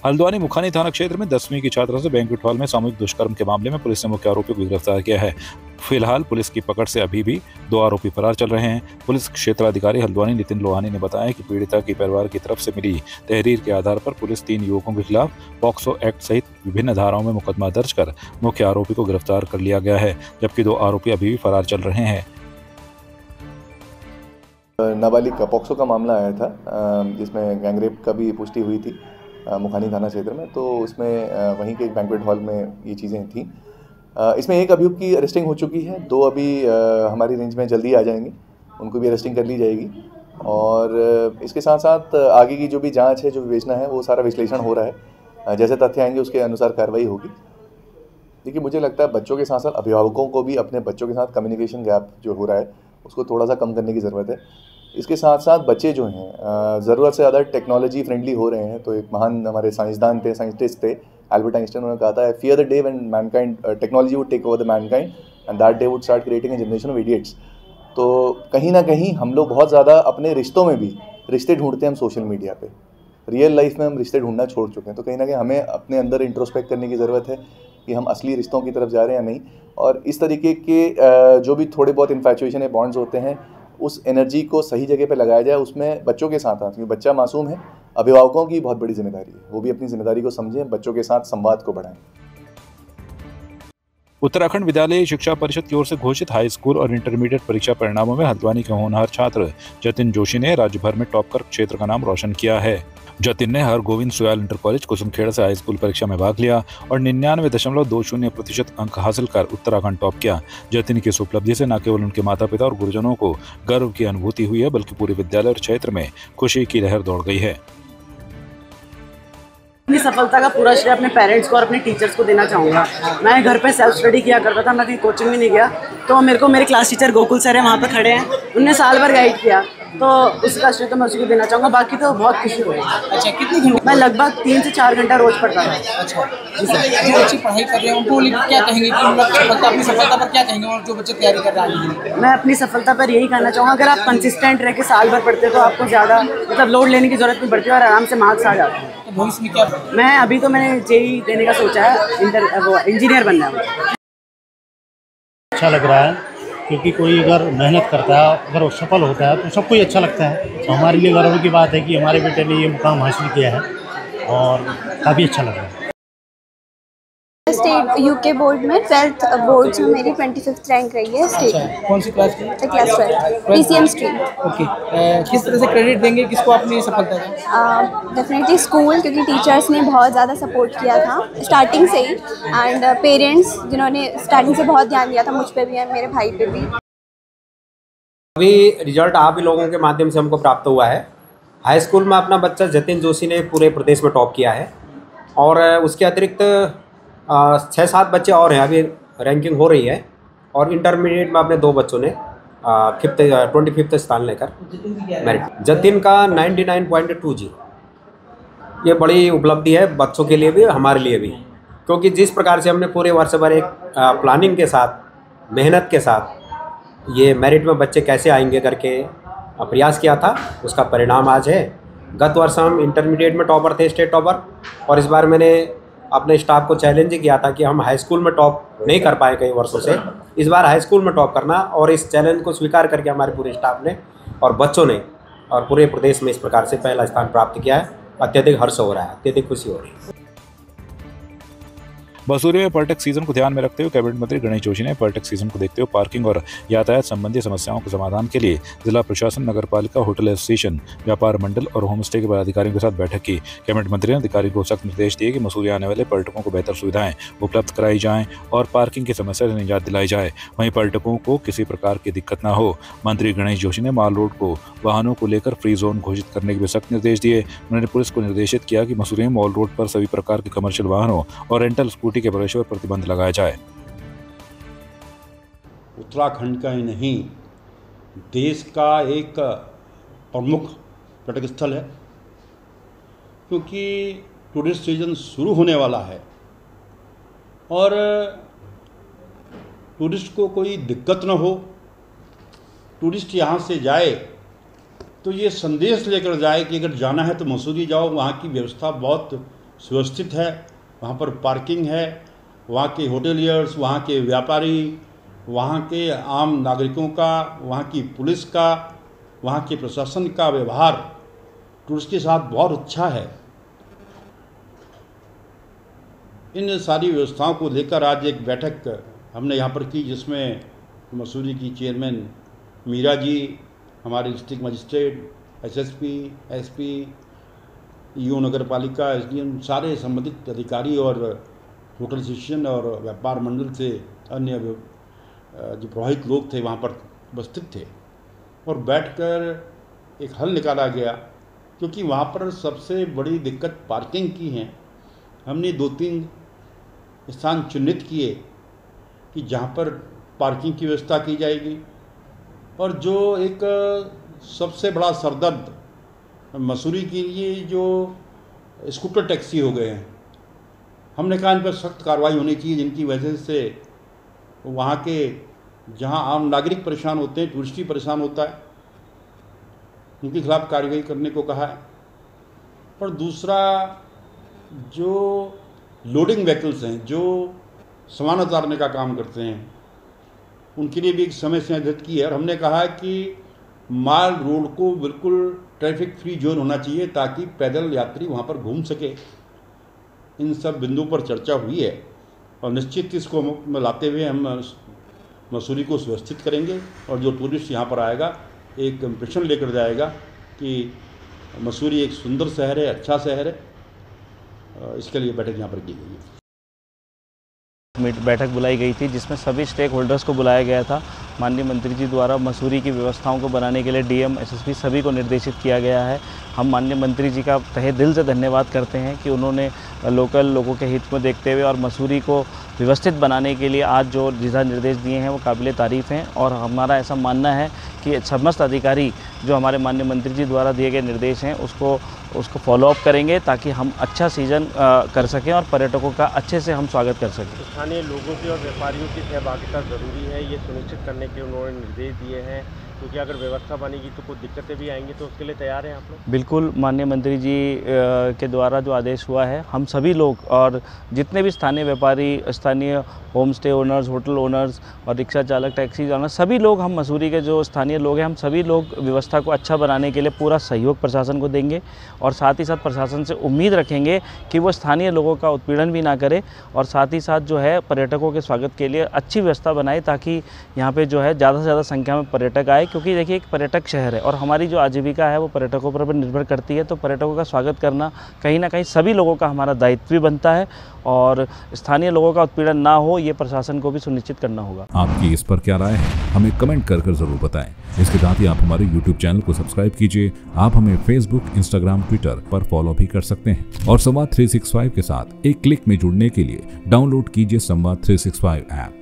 हल्द्वानी मुखानी थाना क्षेत्र में 10वीं की छात्रा से बैंक्वेट हॉल में सामूहिक दुष्कर्म के मामले में पुलिस ने मुख्य आरोपी को गिरफ्तार किया है। फिलहाल पुलिस की पकड़ से अभी भी 2 आरोपी फरार चल रहे हैं। पुलिस क्षेत्राधिकारी हल्द्वानी नितिन लोहानी ने बताया कि पीड़िता के परिवार की तरफ से मिली तहरीर के आधार पर पुलिस 3 युवकों के खिलाफ पॉक्सो एक्ट सहित विभिन्न धाराओं में मुकदमा दर्ज कर मुख्य आरोपी को गिरफ्तार कर लिया गया है, जबकि 2 आरोपी अभी भी फरार चल रहे हैं। नाबालिग का पॉक्सो का मामला आया था, जिसमें गैंगरेप का भी पुष्टि हुई थी मुखानी थाना क्षेत्र में। तो उसमें वहीं के एक बैंक्वेट हॉल में ये चीज़ें थी। इसमें एक अभियुक्त की अरेस्टिंग हो चुकी है, 2 अभी हमारी रेंज में जल्दी आ जाएंगे, उनको भी अरेस्टिंग कर ली जाएगी। और इसके साथ साथ आगे की जो भी जांच है, जो विवेचना है, वो सारा विश्लेषण हो रहा है। जैसे तथ्य आएंगे उसके अनुसार कार्रवाई होगी। देखिए, मुझे लगता है बच्चों के साथ साथ अभिभावकों को भी अपने बच्चों के साथ कम्युनिकेशन गैप जो हो रहा है उसको थोड़ा सा कम करने की ज़रूरत है। इसके साथ साथ बच्चे जो हैं ज़रूरत से ज़्यादा टेक्नोलॉजी फ्रेंडली हो रहे हैं। तो एक महान हमारे साइंटिस्ट थे एल्बर्ट आइंस्टाइन, उन्होंने कहा था, fear the day when mankind technology would take over the mankind and that day would start creating a generation of idiots. तो कहीं ना कहीं हम लोग बहुत ज़्यादा अपने रिश्तों में भी रिश्ते ढूंढते हैं हम सोशल मीडिया पे। रियल लाइफ में हम रिश्ते ढूंढना छोड़ चुके हैं। तो कहीं ना कहीं हमें अपने अंदर इंट्रोस्पेक्ट करने की ज़रूरत है कि हम असली रिश्तों की तरफ जा रहे हैं या नहीं। और इस तरीके के जो भी थोड़े बहुत इन्फैचुएशन या बॉन्ड्स होते हैं, उस एनर्जी को सही जगह पे लगाया जाए, उसमें बच्चों के साथ, क्योंकि बच्चा मासूम है, अभिभावकों की बहुत बड़ी जिम्मेदारी है, वो भी अपनी जिम्मेदारी को समझें, बच्चों के साथ संवाद को बढ़ाएं। उत्तराखंड विद्यालय शिक्षा परिषद की ओर से घोषित हाई स्कूल और इंटरमीडिएट परीक्षा परिणामों में हल्द्वानी के होनहार छात्र जतिन जोशी ने राज्य भर में टॉप कर क्षेत्र का नाम रोशन किया है। जतिन ने हरगोविंद सुयाल इंटर कॉलेज कुसुमखेड़ा से हाई स्कूल परीक्षा में भाग लिया और 99.20% अंक हासिल कर उत्तराखंड टॉप किया। जतिन की इस उपलब्धि से न केवल उनके माता पिता और गुरुजनों को गर्व की अनुभूति हुई है, बल्कि पूरे विद्यालय और क्षेत्र में खुशी की लहर दौड़ गई है। अपनी सफलता का पूरा श्रेय अपने पेरेंट्स को और अपने टीचर्स को देना चाहूँगा। मैं घर पे सेल्फ स्टडी किया करता था, मैं कहीं कोचिंग भी नहीं गया। तो मेरे को मेरे क्लास टीचर गोकुल सर है, वहाँ पे खड़े हैं, उनने साल भर गाइड किया, तो उसका श्रेय तो मैं उसी को देना चाहूँगा। बाकी तो बहुत खुशी हुई। अच्छा, कितनी घंटे? मैं लगभग 3 से 4 घंटा रोज पढ़ता था। अच्छा, जो बच्चे पढ़ाई कर रहे हैं उनको क्या कहेंगे कि अपनी सफलता पर क्या कहेंगे, और जो बच्चे तैयारी कर रहे हैं? मैं अपनी सफलता पर यही कहना चाहूँगा, अगर आप कंसिस्टेंट रह के साल भर पढ़ते तो आपको ज़्यादा लोड लेने की जरूरत नहीं पड़ती और आराम से मार्क्स आ जाते हैं। तो भविष्य में क्या? मैं अभी तो मैंने जेईई देने का सोचा है, इंजीनियर बनना है। अच्छा लग रहा है, क्योंकि कोई अगर मेहनत करता है, अगर वो सफल होता है तो सबको ही अच्छा लगता है। तो हमारे लिए गर्व की बात है कि हमारे बेटे ने ये मुकाम हासिल किया है और काफ़ी अच्छा लग रहा है। स्टेट यूके बोर्ड में 12th बोर्ड्स में मेरी 25th रैंक रही है स्टेट। अच्छा, कौन सी क्लास की? Class 12 PCM stream. ओके, किस तरह से क्रेडिट देंगे किसको अपनी सफलता का? डेफिनेटली स्कूल, क्योंकि टीचर्स ने बहुत ज़्यादा सपोर्ट किया था स्टार्टिंग से ही, एंड पेरेंट्स जिन्होंने स्टार्टिंग से बहुत ध्यान दिया था मुझ पे भी और मेरे भाई पे भी। अभी रिजल्ट आप ही लोगों के माध्यम से हमको प्राप्त हुआ है। हाई स्कूल में अपना बच्चा जतिन जोशी ने पूरे प्रदेश में टॉप किया है, और उसके अतिरिक्त 6-7 बच्चे और हैं, अभी रैंकिंग हो रही है। और इंटरमीडिएट में अपने 2 बच्चों ने 25th स्थान लेकर मेरिट। जतिन का 99.20। ये बड़ी उपलब्धि है बच्चों के लिए भी, हमारे लिए भी, क्योंकि जिस प्रकार से हमने पूरे वर्ष भर एक प्लानिंग के साथ, मेहनत के साथ ये मेरिट में बच्चे कैसे आएंगे करके प्रयास किया था, उसका परिणाम आज है। गत वर्ष हम इंटरमीडिएट में टॉपर थे, स्टेट टॉपर, और इस बार मैंने अपने स्टाफ को चैलेंज किया था कि हम हाई स्कूल में टॉप नहीं कर पाए कई वर्षों से, इस बार हाई स्कूल में टॉप करना, और इस चैलेंज को स्वीकार करके हमारे पूरे स्टाफ ने और बच्चों ने और पूरे प्रदेश में इस प्रकार से पहला स्थान प्राप्त किया है। अत्यधिक हर्ष हो रहा है, अत्यधिक खुशी हो रही है। मसूरी में पर्यटक सीजन को ध्यान में रखते हुए कैबिनेट मंत्री गणेश जोशी ने पर्यटक सीजन को देखते हुए पार्किंग और यातायात संबंधी समस्याओं के समाधान के लिए जिला प्रशासन, नगरपालिका, होटल एसोसिएशन, व्यापार मंडल और होम स्टे के पदाधिकारियों के साथ बैठक की। कैबिनेट मंत्री ने अधिकारियों को सख्त निर्देश दिए कि मसूरी आने वाले पर्यटकों को बेहतर सुविधाएं उपलब्ध कराई जाएं और पार्किंग की समस्या से निजात दिलाई जाए, वहीं पर्यटकों को किसी प्रकार की दिक्कत न हो। मंत्री गणेश जोशी ने माल रोड को वाहनों को लेकर फ्री जोन घोषित करने के भी सख्त निर्देश दिए। उन्होंने पुलिस को निर्देशित किया कि मसूरी में मॉल रोड पर सभी प्रकार के कमर्शियल वाहनों और रेंटल स्कूटी के प्रवेश पर प्रतिबंध लगाया जाए। उत्तराखंड का ही नहीं, देश का एक प्रमुख पर्यटक स्थल है, क्योंकि टूरिस्ट सीजन शुरू होने वाला है और टूरिस्ट को कोई दिक्कत न हो, टूरिस्ट यहाँ से जाए तो ये संदेश लेकर जाए कि अगर जाना है तो मसूरी जाओ, वहाँ की व्यवस्था बहुत सुव्यवस्थित है, वहाँ पर पार्किंग है, वहाँ के होटेलियर्स, वहाँ के व्यापारी, वहाँ के आम नागरिकों का, वहाँ की पुलिस का, वहाँ के प्रशासन का व्यवहार टूरिस्ट के साथ बहुत अच्छा है। इन सारी व्यवस्थाओं को लेकर आज एक बैठक हमने यहाँ पर की, जिसमें मसूरी की चेयरमैन मीरा जी, हमारे district magistrate, SSP, SP, EO Nagar Palika, SDM, सारे संबंधित अधिकारी और होटल एसोसिएशन और व्यापार मंडल से अन्य जो प्रभावित लोग थे वहाँ पर उपस्थित थे और बैठकर एक हल निकाला गया, क्योंकि वहाँ पर सबसे बड़ी दिक्कत पार्किंग की है। हमने 2-3 स्थान चिन्हित किए कि जहाँ पर पार्किंग की व्यवस्था की जाएगी, और जो एक सबसे बड़ा सरदर्द मसूरी के लिए जो स्कूटर टैक्सी हो गए हैं, हमने कहा इन पर सख्त कार्रवाई होनी चाहिए, जिनकी वजह से वहाँ के जहाँ आम नागरिक परेशान होते हैं, टूरिस्ट भी परेशान होता है, उनके खिलाफ कार्रवाई करने को कहा है। पर दूसरा, जो लोडिंग व्हीकल्स हैं, जो सामान उतारने का काम करते हैं, उनके लिए भी एक समय सीमा निर्धारित की है और हमने कहा है कि माल रोड को बिल्कुल ट्रैफिक फ्री जोन होना चाहिए ताकि पैदल यात्री वहाँ पर घूम सके। इन सब बिंदुओं पर चर्चा हुई है और निश्चित इसको में लाते हुए हम मसूरी को सुव्यवस्थित करेंगे और जो टूरिस्ट यहाँ पर आएगा एक इम्प्रेशन लेकर जाएगा कि मसूरी एक सुंदर शहर है, अच्छा शहर है। इसके लिए बैठक यहाँ पर की गई है। बैठक बुलाई गई थी जिसमें सभी स्टेक होल्डर्स को बुलाया गया था। माननीय मंत्री जी द्वारा मसूरी की व्यवस्थाओं को बनाने के लिए डीएम, एसएसपी सभी को निर्देशित किया गया है। हम माननीय मंत्री जी का तहे दिल से धन्यवाद करते हैं कि उन्होंने लोकल लोगों के हित में देखते हुए और मसूरी को व्यवस्थित बनाने के लिए आज जो दिशा निर्देश दिए हैं वो काबिल तारीफ़ हैं। और हमारा ऐसा मानना है कि समस्त अधिकारी जो हमारे माननीय मंत्री जी द्वारा दिए गए निर्देश हैं उसको फॉलोअप करेंगे ताकि हम अच्छा सीज़न कर सकें और पर्यटकों का अच्छे से हम स्वागत कर सकें। स्थानीय लोगों की और व्यापारियों की सहभागिता ज़रूरी है, ये सुनिश्चित करने के उन्होंने निर्देश दिए हैं, क्योंकि अगर व्यवस्था बनेगी तो कुछ दिक्कतें भी आएंगी, तो उसके लिए तैयार हैं आप लोग? बिल्कुल, माननीय मंत्री जी के द्वारा जो आदेश हुआ है, हम सभी लोग और जितने भी स्थानीय व्यापारी, स्थानीय home stay owners, hotel owners और रिक्शा चालक, टैक्सी चालक, सभी लोग, हम मसूरी के जो स्थानीय लोग हैं, हम सभी लोग व्यवस्था को अच्छा बनाने के लिए पूरा सहयोग प्रशासन को देंगे और साथ ही साथ प्रशासन से उम्मीद रखेंगे कि वो स्थानीय लोगों का उत्पीड़न भी ना करे और साथ ही साथ जो है पर्यटकों के स्वागत के लिए अच्छी व्यवस्था बनाए ताकि यहाँ पे जो है ज़्यादा से ज़्यादा संख्या में पर्यटक आए, क्योंकि देखिए एक पर्यटक शहर है और हमारी जो आजीविका है वो पर्यटकों पर निर्भर करती है। तो पर्यटकों का स्वागत करना कहीं ना कहीं सभी लोगों का हमारा दायित्व भी बनता है और स्थानीय लोगों का उत्पीड़न ना हो ये प्रशासन को भी सुनिश्चित करना होगा। आपकी इस पर क्या राय है, हमें कमेंट कर जरूर बताएं। इसके साथ ही आप हमारे YouTube चैनल को सब्सक्राइब कीजिए। आप हमें Facebook, Instagram, Twitter पर फॉलो भी कर सकते हैं और संवाद 365 के साथ एक क्लिक में जुड़ने के लिए डाउनलोड कीजिए संवाद 365 ऐप।